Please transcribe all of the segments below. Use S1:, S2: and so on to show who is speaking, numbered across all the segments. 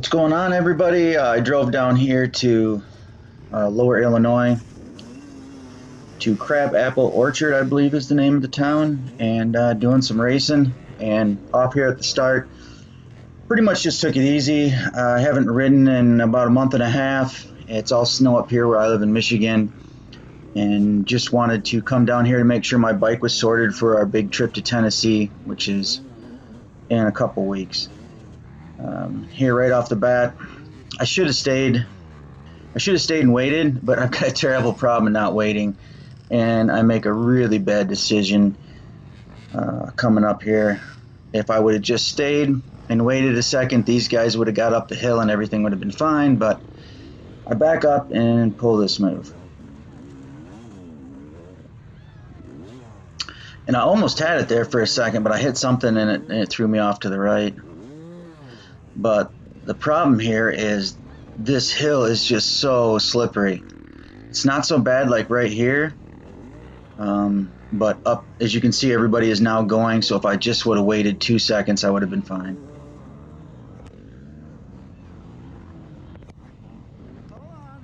S1: What's going on, everybody? I drove down here to Lower Illinois to Crab Apple Orchard, I believe is the name of the town, and doing some racing. And off here at the start, pretty much just took it easy. I haven't ridden in about a month and a half. It's all snow up here where I live in Michigan, and just wanted to come down here to make sure my bike was sorted for our big trip to Tennessee, which is in a couple weeks. Here right off the bat, I should have stayed. I should have stayed and waited, but I've got a terrible problem in not waiting, and I make a really bad decision coming up here. If I would have just stayed and waited a second, these guys would have got up the hill and everything would have been fine, but I back up and pull this move. And I almost had it there for a second, but I hit something and it threw me off to the right. But the problem here is this hill is just so slippery. It's not so bad like right here, but up, as you can see, everybody is now going, so if I just would have waited 2 seconds, I would have been fine.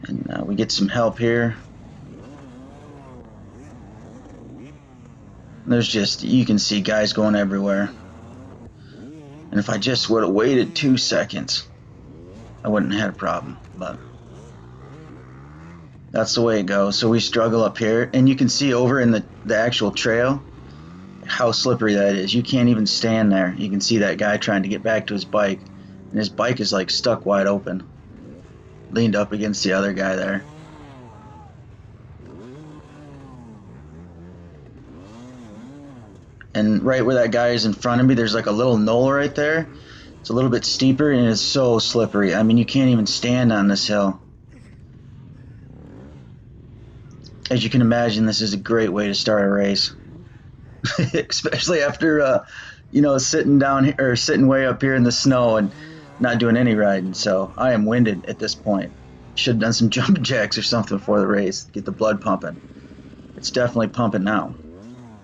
S1: And we get some help here. There's just, you can see guys going everywhere. And if I just would have waited 2 seconds, I wouldn't have had a problem, but that's the way it goes. So we struggle up here, and you can see over in the actual trail how slippery that is. You can't even stand there. You can see that guy trying to get back to his bike, and his bike is like stuck wide open, leaned up against the other guy there. And right where that guy is in front of me, there's like a little knoll right there. It's a little bit steeper, and it's so slippery. I mean, you can't even stand on this hill. As you can imagine, this is a great way to start a race, especially after sitting down here or sitting way up here in the snow and not doing any riding. So I am winded at this point. Should have done some jumping jacks or something before the race, get the blood pumping. It's definitely pumping now.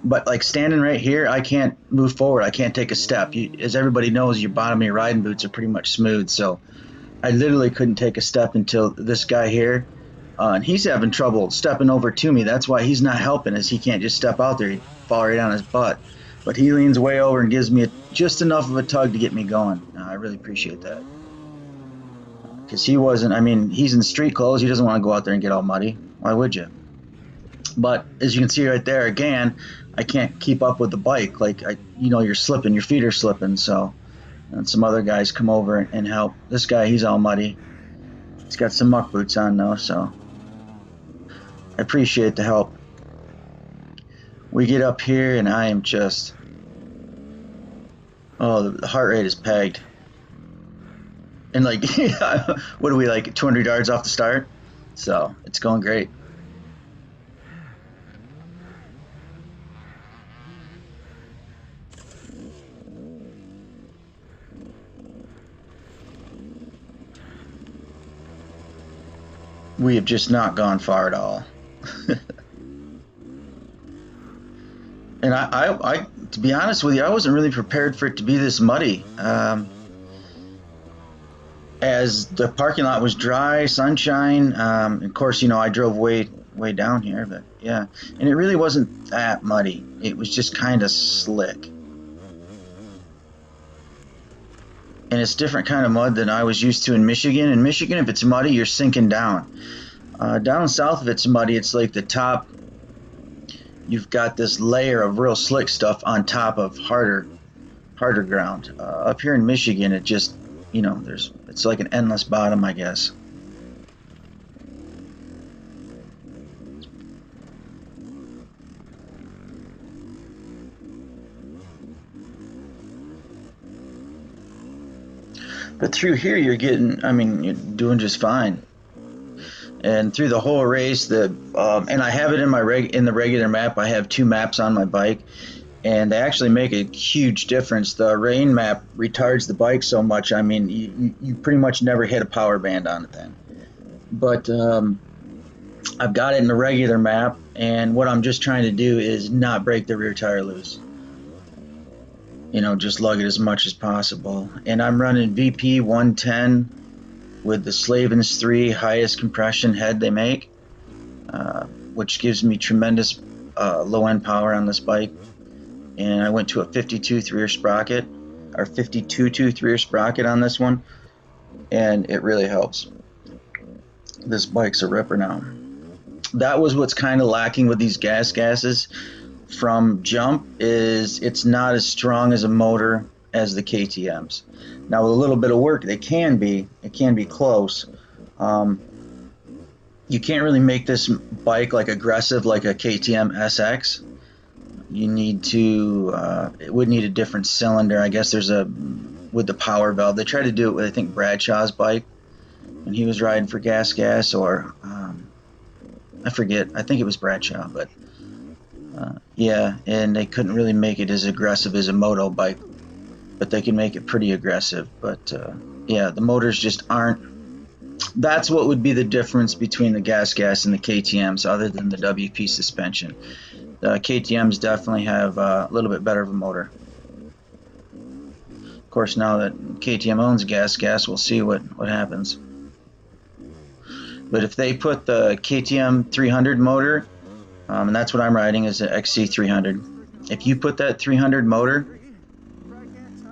S1: But like standing right here, I can't move forward. I can't take a step. As everybody knows, your bottom of your riding boots are pretty much smooth. So I literally couldn't take a step until this guy here, and he's having trouble stepping over to me. That's why he's not helping, is he can't just step out there. He'd fall right on his butt. But he leans way over and gives me just enough of a tug to get me going. I really appreciate that. Because he wasn't, I mean, he's in street clothes. He doesn't want to go out there and get all muddy. Why would you? But as you can see right there, again, I can't keep up with the bike. Like, you're slipping, your feet are slipping. So, and some other guys come over and help. This guy, he's all muddy. He's got some muck boots on though, so I appreciate the help. We get up here and I am just, oh, the heart rate is pegged. And like, what are we, like 200 yards off the start? So it's going great. We have just not gone far at all. And I, to be honest with you, I wasn't really prepared for it to be this muddy. As the parking lot was dry, sunshine. Of course, I drove way down here, but yeah. And it really wasn't that muddy. It was just kind of slick. And it's different kind of mud than I was used to in Michigan. In Michigan, if it's muddy, you're sinking down. Down south, if it's muddy, it's like the top. You've got this layer of real slick stuff on top of harder ground. Up here in Michigan, it just, it's like an endless bottom, I guess. But through here, you're doing just fine. And through the whole race, and I have it in in the regular map. I have 2 maps on my bike, and they actually make a huge difference. The rain map retards the bike so much. I mean, you pretty much never hit a power band on it then. But I've got it in the regular map, and what I'm just trying to do is not break the rear tire loose. Just lug it as much as possible. And I'm running VP 110 with the Slavens 3 highest compression head they make, which gives me tremendous low end power on this bike. And I went to a 52 3-year sprocket, or 52 3-year sprocket on this one, and it really helps. This bike's a ripper now. That was what's kind of lacking with these gases from jump, is it's not as strong as a motor as the KTMs. Now with a little bit of work, it can be close. You can't really make this bike like aggressive like a KTM SX. You need to, it would need a different cylinder. I guess there's with the power valve. They tried to do it with, I think, Bradshaw's bike when he was riding for gas, or I forget. I think it was Bradshaw, but yeah, and they couldn't really make it as aggressive as a moto bike, but they can make it pretty aggressive. But yeah, the motors just aren't. That's what would be the difference between the gas and the KTMs, other than the WP suspension. The KTMs definitely have a little bit better of a motor. Of course, now that KTM owns gas, we'll see what happens. But if they put the KTM 300 motor, and that's what I'm riding, is an XC 300. If you put that 300 motor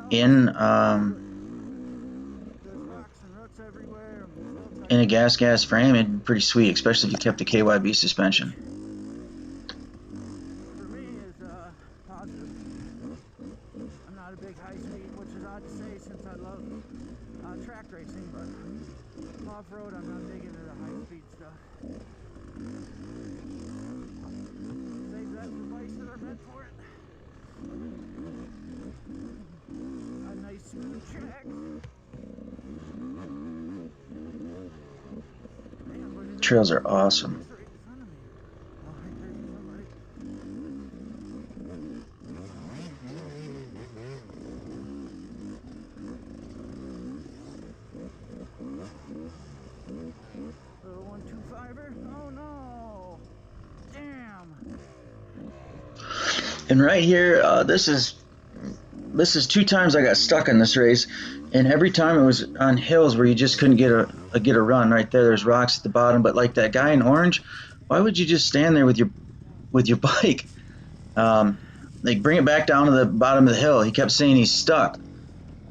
S1: in a gas frame, it'd be pretty sweet, especially if you kept the KYB suspension.
S2: For me, is positive. I'm not a big high speed, which is odd to say since I love track racing, but off-road I'm not big into the high speed stuff. Save that for bikes that are meant for it. A nice smooth track.
S1: Trails are awesome.
S2: Little 125er. Oh no! Damn.
S1: And right here, this is 2 times I got stuck in this race, and every time it was on hills where you just couldn't get a run. Right there, there's rocks at the bottom, but like that guy in orange, why would you just stand there with your bike? Like, bring it back down to the bottom of the hill. He kept saying he's stuck,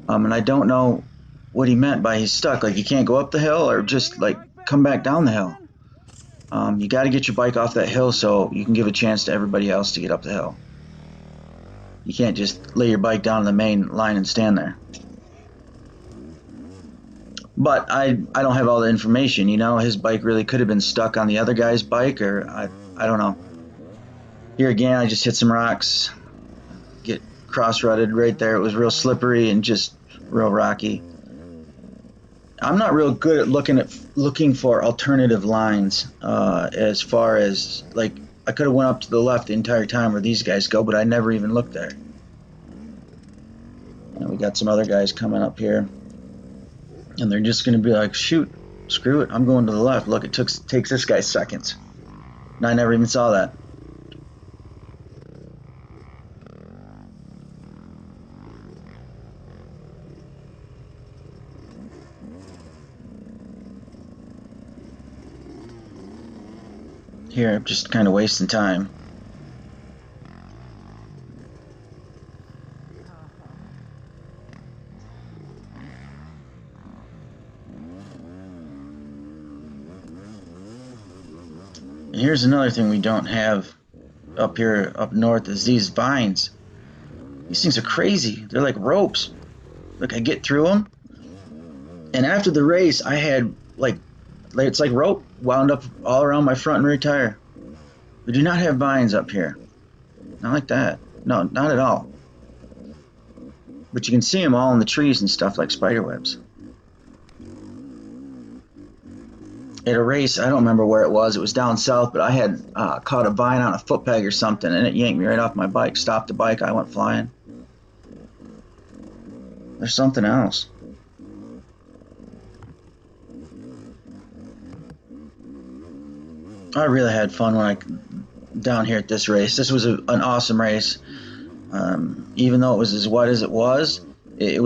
S1: and I don't know what he meant by he's stuck. Like, you can't go up the hill, or just like come back down the hill. You got to get your bike off that hill so you can give a chance to everybody else to get up the hill. You can't just lay your bike down the main line and stand there. But I don't have all the information, you know. His bike really could have been stuck on the other guy's bike, or I don't know. Here again, I just hit some rocks, get cross-rutted right there. It was real slippery and just real rocky. I'm not real good at looking for alternative lines, as far as, like, I could have went up to the left the entire time where these guys go, but I never even looked there. And we got some other guys coming up here, and they're just going to be like, shoot, screw it, I'm going to the left. Look, it takes this guy seconds, and I never even saw that. Here, I'm just kind of wasting time. And here's another thing we don't have up here, up north, is these vines. These things are crazy. They're like ropes. Look, I get through them, and after the race, I had it's like rope wound up all around my front and rear tire. We do not have vines up here. Not like that. No, not at all. But you can see them all in the trees and stuff, like spider webs. At a race, I don't remember where it was down south, but I had caught a vine on a foot peg or something, and it yanked me right off my bike, stopped the bike, I went flying. There's something else. I really had fun down here at this race. This was an awesome race. Even though it was as wet as it was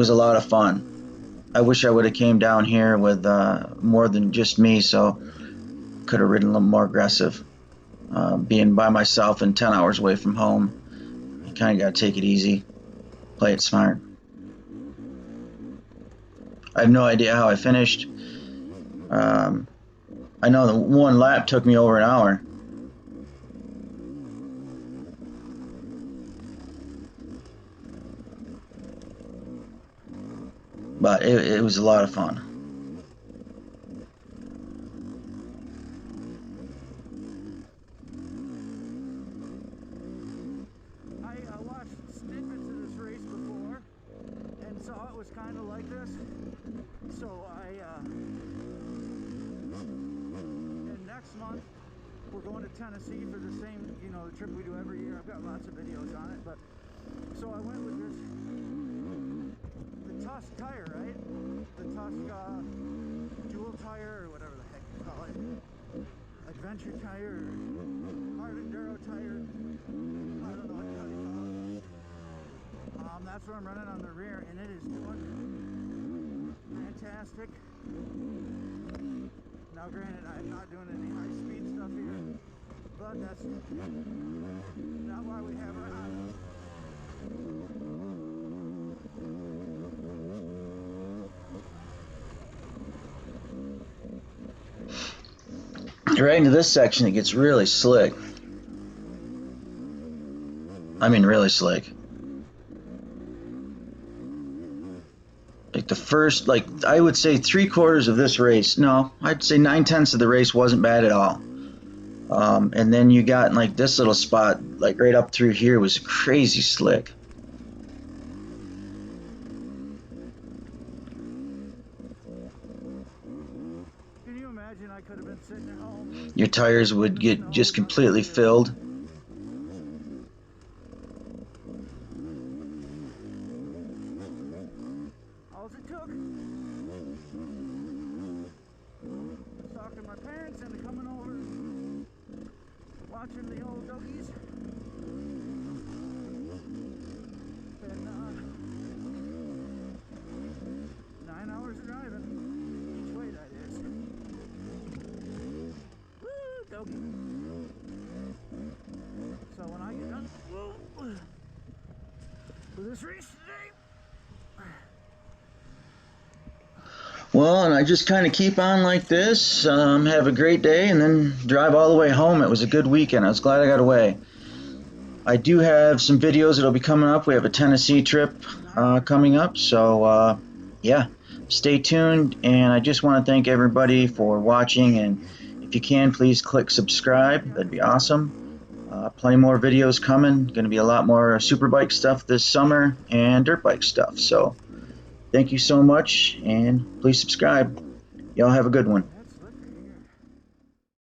S1: a lot of fun. I wish I would have came down here with more than just me, so could have ridden a little more aggressive. Being by myself and 10 hours away from home, you kind of got to take it easy, play it smart. I have no idea how I finished. Um, I know the one lap took me over an hour. But it was a lot of fun.
S2: I watched snippets of this race before and saw it was kind of like this. So and next month we're going to Tennessee for the same, you know, the trip we do every year. I've got lots of videos on it, but so I went with this, the Tusk tire, right? The Tusk dual tire or whatever the heck you call it. Adventure tire, or hard enduro tire. I don't know what the hell you call it. That's what I'm running on the rear, and it is doing fantastic. Now granted, I'm not doing any high speed stuff here, but that's not why we have it on.
S1: Right into this section, it gets really slick. I mean, really slick. Like the first, like I would say 3/4 of this race, no, I'd say 9/10 of the race wasn't bad at all. And then you got like this little spot, like right up through here, was crazy slick.
S2: Can you imagine I could have been sitting at home?
S1: Your tires would get just completely filled.
S2: All it took was talking to my parents and coming over, watching the old doggies. And 9 hours of driving, each way that is. Woo, doggy. So when I get done, with this race today,
S1: Well, and I just kind of keep on like this, have a great day, and then drive all the way home. It was a good weekend. I was glad I got away. I do have some videos that'll be coming up. We have a Tennessee trip coming up, so yeah, stay tuned. And I just want to thank everybody for watching, and if you can, please click subscribe. That'd be awesome. Plenty more videos coming. Going to be a lot more superbike stuff this summer and dirt bike stuff. So thank you so much, and please subscribe. Y'all have a good one.